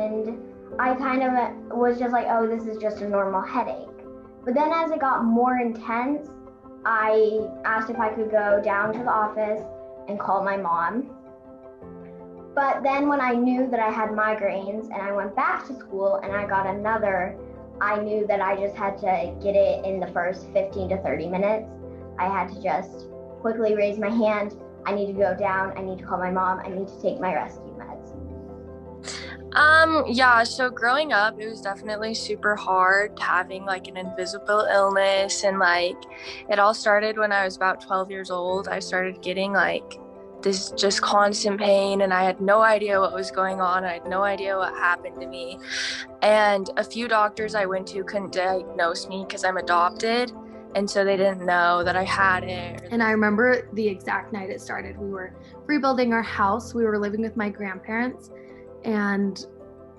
and I kind of was just like, oh, this is just a normal headache. But then as it got more intense, I asked if I could go down to the office and call my mom. But then when I knew that I had migraines and I went back to school and I got another, I knew that I just had to get it in the first 15 to 30 minutes. I had to just quickly raise my hand. I need to go down. I need to call my mom. I need to take my rescue meds. Yeah, so growing up, it was definitely super hard having like an invisible illness, and like it all started when I was about 12 years old. I started getting like this just constant pain, and I had no idea what was going on. I had no idea what happened to me. And a few doctors I went to couldn't diagnose me because I'm adopted. And so they didn't know that I had it. And I remember the exact night it started. We were rebuilding our house. We were living with my grandparents, and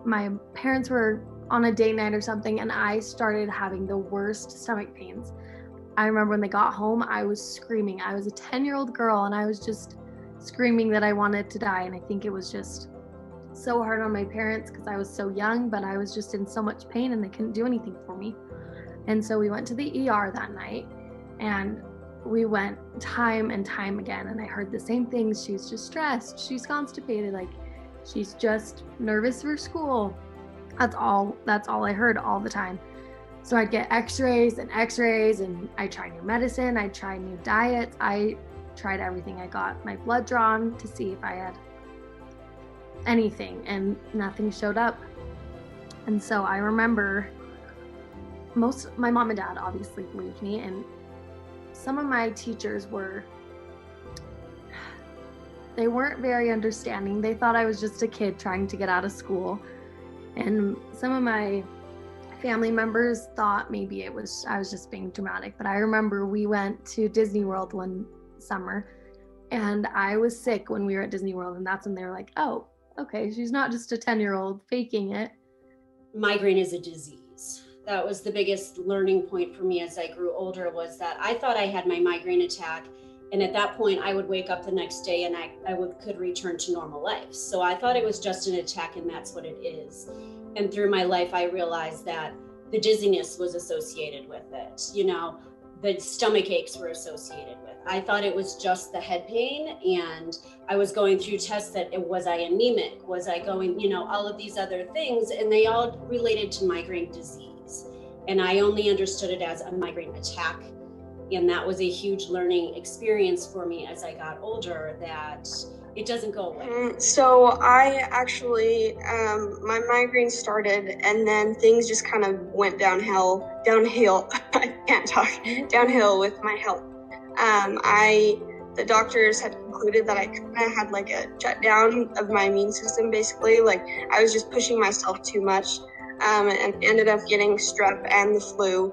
my parents were on a date night or something, and I started having the worst stomach pains. I remember when they got home, I was screaming. I was a 10-year-old girl, and I was just screaming that I wanted to die. And I think it was just so hard on my parents because I was so young, but I was just in so much pain and they couldn't do anything for me. And so we went to the ER that night, and we went time and time again, and I heard the same things. She's just stressed, she's constipated, like she's just nervous for school. That's all I heard all the time. So I'd get x-rays, and I tried new medicine, I tried new diets, I tried everything. I got my blood drawn to see if I had anything, and nothing showed up. And so I remember my mom and dad obviously believed me, and some of my teachers they weren't very understanding. They thought I was just a kid trying to get out of school. And some of my family members thought maybe I was just being dramatic. But I remember we went to Disney World one summer, and I was sick when we were at Disney World, and that's when they were like, oh, okay, she's not just a 10-year-old faking it. Migraine is a disease. That was the biggest learning point for me as I grew older, was that I thought I had my migraine attack, and at that point I would wake up the next day and I could return to normal life. So I thought it was just an attack, and that's what it is. And through my life, I realized that the dizziness was associated with it. You know, the stomach aches were associated with it. I thought it was just the head pain, and I was going through tests that was I anemic? Was I going, all of these other things, and they all related to migraine disease. And I only understood it as a migraine attack. And that was a huge learning experience for me as I got older, that it doesn't go away. So I actually, my migraine started, and then things just kind of went downhill, I can't talk, downhill with my health. The doctors had concluded that I kind of had like a shutdown of my immune system, basically. Like I was just pushing myself too much, and ended up getting strep and the flu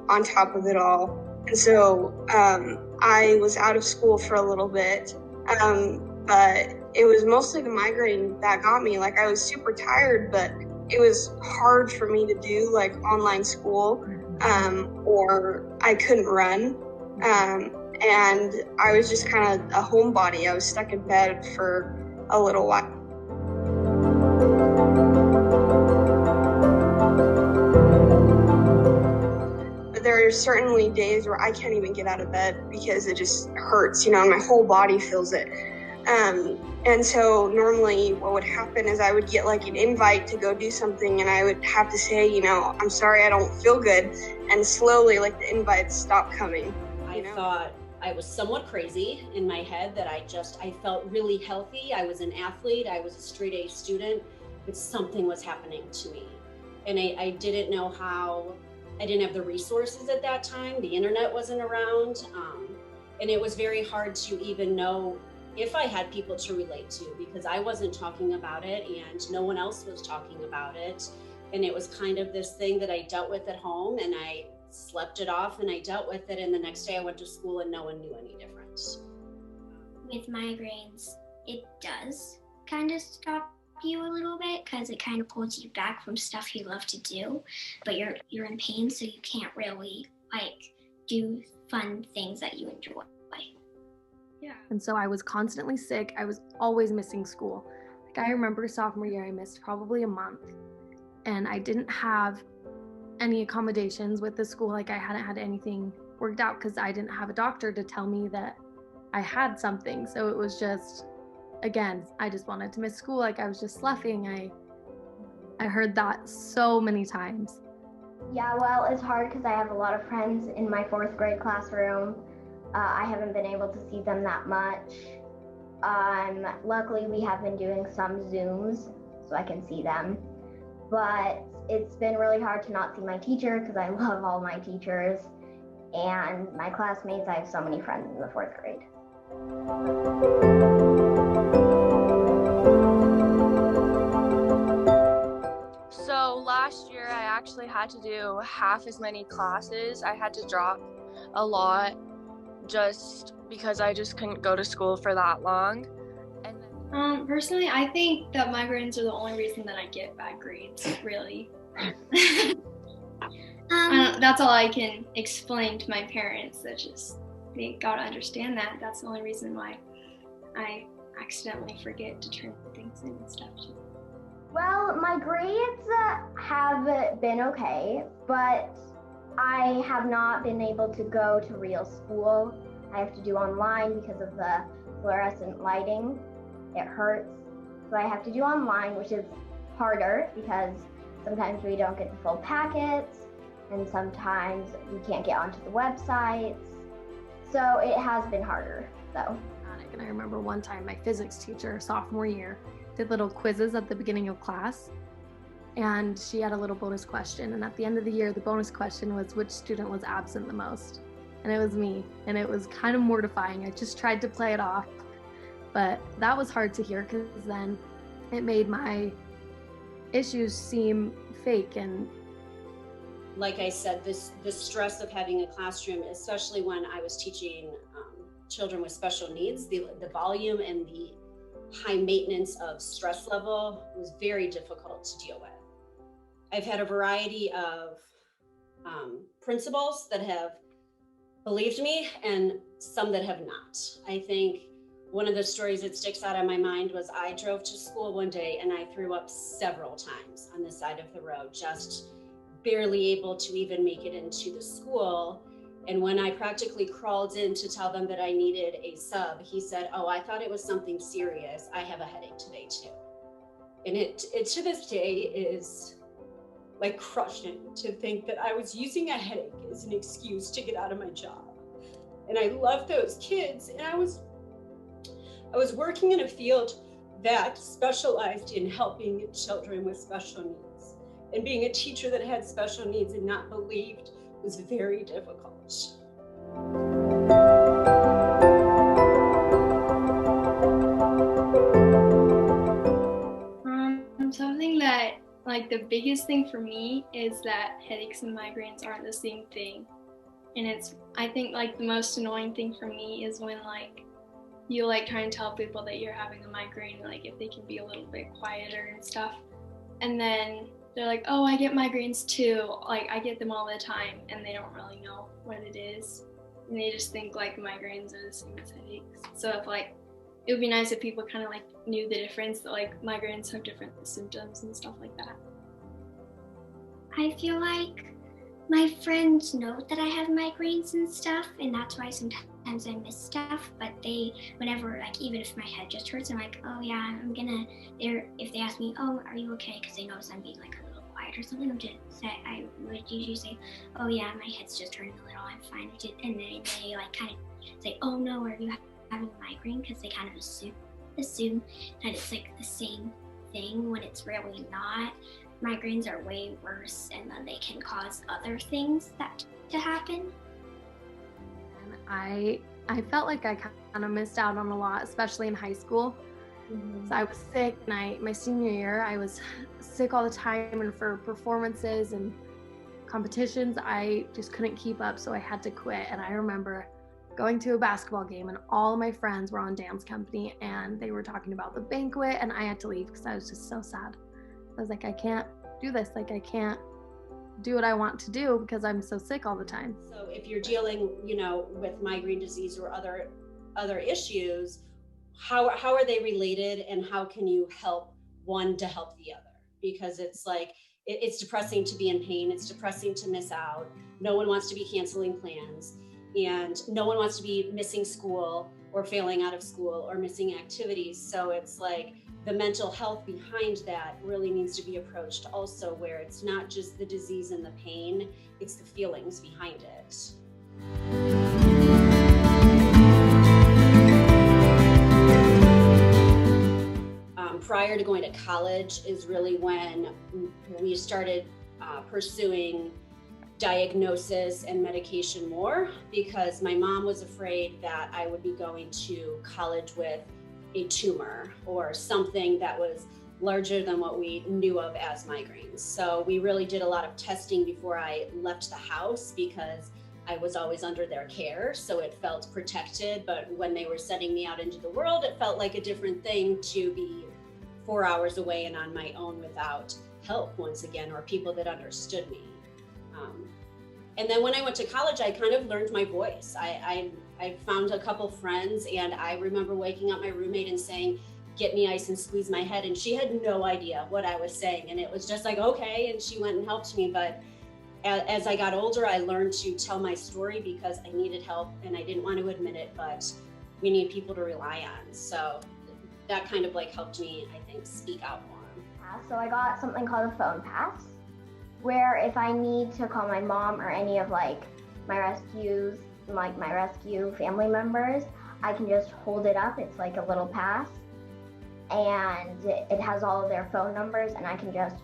on top of it all. And so I was out of school for a little bit, but it was mostly the migraine that got me. Like I was super tired, but it was hard for me to do like online school, or I couldn't run. And I was just kind of a homebody. I was stuck in bed for a little while. But there are certainly days where I can't even get out of bed because it just hurts, and my whole body feels it. And so normally what would happen is I would get like an invite to go do something, and I would have to say, I'm sorry, I don't feel good. And slowly like the invites stopped coming. I thought I was somewhat crazy in my head, that I felt really healthy. I was an athlete. I was a straight A student, but something was happening to me. And I didn't know how. I didn't have the resources at that time. The internet wasn't around. And it was very hard to even know if I had people to relate to, because I wasn't talking about it and no one else was talking about it. And it was kind of this thing that I dealt with at home, and I slept it off and I dealt with it. And the next day I went to school and no one knew any different. With migraines, it does kind of stop you a little bit, because it kind of pulls you back from stuff you love to do, but you're in pain, so you can't really like do fun things that you enjoy. Yeah. And so I was constantly sick. I was always missing school. I I remember sophomore year, I missed probably a month, and I didn't have any accommodations with the school. Like I hadn't had anything worked out because I didn't have a doctor to tell me that I had something. So it was just, again, I just wanted to miss school. Like I was just sloughing. I heard that so many times. Yeah, well, it's hard because I have a lot of friends in my 4th grade classroom. I haven't been able to see them that much. Luckily, we have been doing some Zooms so I can see them. But it's been really hard to not see my teacher because I love all my teachers. And my classmates, I have so many friends in the 4th grade. So last year I actually had to do half as many classes. I had to drop a lot just because I just couldn't go to school for that long. And then personally, I think that migraines are the only reason that I get bad grades, really. That's all I can explain to my parents. That just, they gotta understand that. That's the only reason why I accidentally forget to turn things in and stuff. Well, my grades have been okay, but I have not been able to go to real school. I have to do online because of the fluorescent lighting. It hurts. So I have to do online, which is harder because sometimes we don't get the full packets and sometimes we can't get onto the websites. So it has been harder, though. And I remember one time my physics teacher, sophomore year, did little quizzes at the beginning of class, and she had a little bonus question, and at the end of the year the bonus question was which student was absent the most, and it was me, and it was kind of mortifying. I just tried to play it off, but that was hard to hear because then it made my issues seem fake. And like I said, the stress of having a classroom, especially when I was teaching children with special needs, the volume and the high maintenance of stress level was very difficult to deal with. I've had a variety of principals that have believed me and some that have not. I think one of the stories that sticks out in my mind was I drove to school one day and I threw up several times on the side of the road, just barely able to even make it into the school. And when I practically crawled in to tell them that I needed a sub, he said, "Oh, I thought it was something serious. I have a headache today too." And it to this day is like crushing to think that I was using a headache as an excuse to get out of my job. And I love those kids. And I was working in a field that specialized in helping children with special needs. And being a teacher that had special needs and not believed was very difficult. Something that, like, the biggest thing for me is that headaches and migraines aren't the same thing. And I think, like, the most annoying thing for me is when, like, you, like, try and tell people that you're having a migraine, like, if they can be a little bit quieter and stuff. And then they're like, "Oh, I get migraines too. Like, I get them all the time," and they don't really know what it is. And they just think, like, migraines are the same as headaches. So if, like, it would be nice if people kind of, like, knew the difference, that, like, migraines have different symptoms and stuff like that. I feel like my friends know that I have migraines and stuff, and that's why sometimes I miss stuff. But whenever, like, even if my head just hurts, I'm like, "Oh yeah, if they ask me, 'Oh, are you okay?' because they notice I'm being, like, a little quiet or something, I would usually say, 'Oh yeah, my head's just hurting a little, I'm fine.' And then they, like, kind of say, 'Oh no, are you having a migraine?' because they kind of assume that it's, like, the same thing when it's really not. Migraines are way worse, and then they can cause other things to happen. And I felt like I kind of missed out on a lot, especially in high school. Mm-hmm. So I was sick, and my senior year, I was sick all the time, and for performances and competitions, I just couldn't keep up, so I had to quit. And I remember going to a basketball game, and all of my friends were on dance company, and they were talking about the banquet, and I had to leave because I was just so sad. I was like, I can't do this. Like, I can't do what I want to do because I'm so sick all the time. So if you're dealing, with migraine disease or other issues, how are they related, and how can you help one to help the other? Because it's like, it's depressing to be in pain. It's depressing to miss out. No one wants to be canceling plans, and no one wants to be missing school or failing out of school or missing activities. So it's like the mental health behind that really needs to be approached also, where it's not just the disease and the pain, it's the feelings behind it. Prior to going to college is really when we started pursuing diagnosis and medication more, because my mom was afraid that I would be going to college with a tumor or something that was larger than what we knew of as migraines. So we really did a lot of testing before I left the house, because I was always under their care, so it felt protected. But when they were sending me out into the world, it felt like a different thing to be 4 hours away and on my own without help once again, or people that understood me. And then when I went to college, I kind of learned my voice. I found a couple friends, and I remember waking up my roommate and saying, "Get me ice and squeeze my head." And she had no idea what I was saying. And it was just like, okay. And she went and helped me. But as I got older, I learned to tell my story because I needed help and I didn't want to admit it, but we need people to rely on. So that kind of like helped me, I think, speak out more. So I got something called a phone pass, where if I need to call my mom or any of like my rescue family members, I can just hold it up. It's like a little pass, and it has all of their phone numbers, and I can just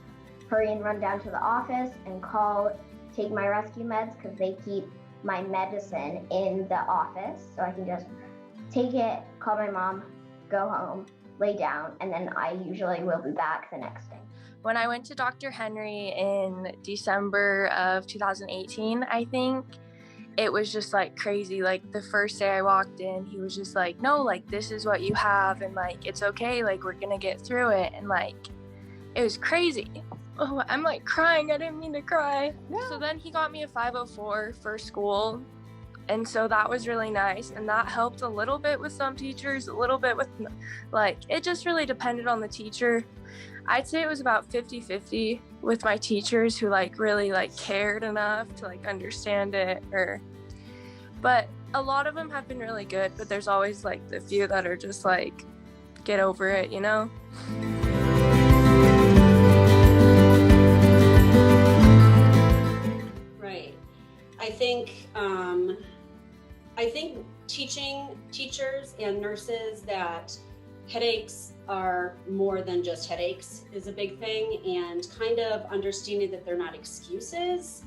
hurry and run down to the office and call, take my rescue meds, because they keep my medicine in the office. So I can just take it, call my mom, go home, lay down, and then I usually will be back the next day. When I went to Dr. Henry in December of 2018, I think, it was just like crazy. Like the first day I walked in, he was just like, "No, like this is what you have, and like it's okay, like we're gonna get through it." And like it was crazy. Oh, I'm like crying. I didn't mean to cry. Yeah. So then he got me a 504 for school. And so that was really nice. And that helped a little bit with some teachers, a little bit with like, it just really depended on the teacher. I'd say it was about 50-50 with my teachers who like really like cared enough to like understand it, but a lot of them have been really good, but there's always like the few that are just like, get over it, you know? Right. I think teaching teachers and nurses that headaches are more than just headaches is a big thing, and kind of understanding that they're not excuses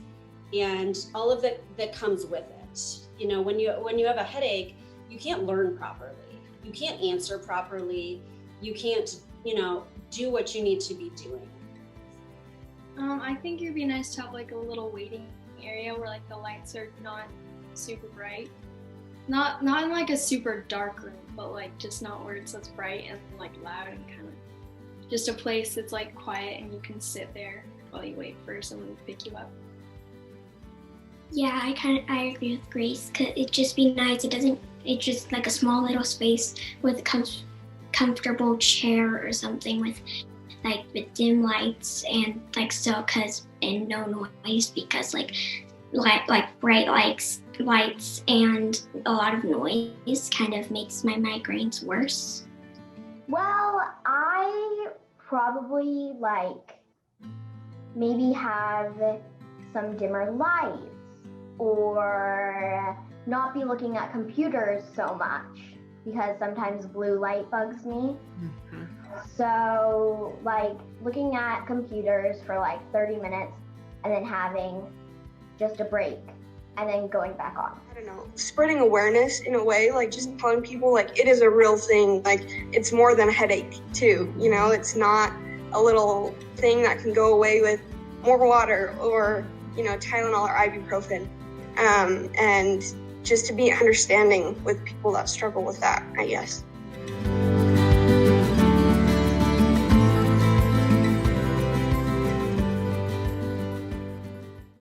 and all of that comes with it. You know, when you have a headache, you can't learn properly. You can't answer properly. You can't, do what you need to be doing. I think it'd be nice to have like a little waiting area where like the lights are not super bright. Not in like a super dark room, but like just not where it's so bright and like loud, and kind of just a place that's like quiet and you can sit there while you wait for someone to pick you up. Yeah, I agree with Grace, because it'd just be nice. It's just like a small little space with a comfortable chair or something with dim lights and and no noise, because like bright lights and a lot of noise kind of makes my migraines worse. Well, I probably maybe have some dimmer lights, or not be looking at computers so much, because sometimes blue light bugs me. Mm-hmm. So looking at computers for 30 minutes and then having just a break and then going back on. I don't know, spreading awareness in a way, just telling people it is a real thing, it's more than a headache too, it's not a little thing that can go away with more water or, Tylenol or ibuprofen. And just to be understanding with people that struggle with that, I guess.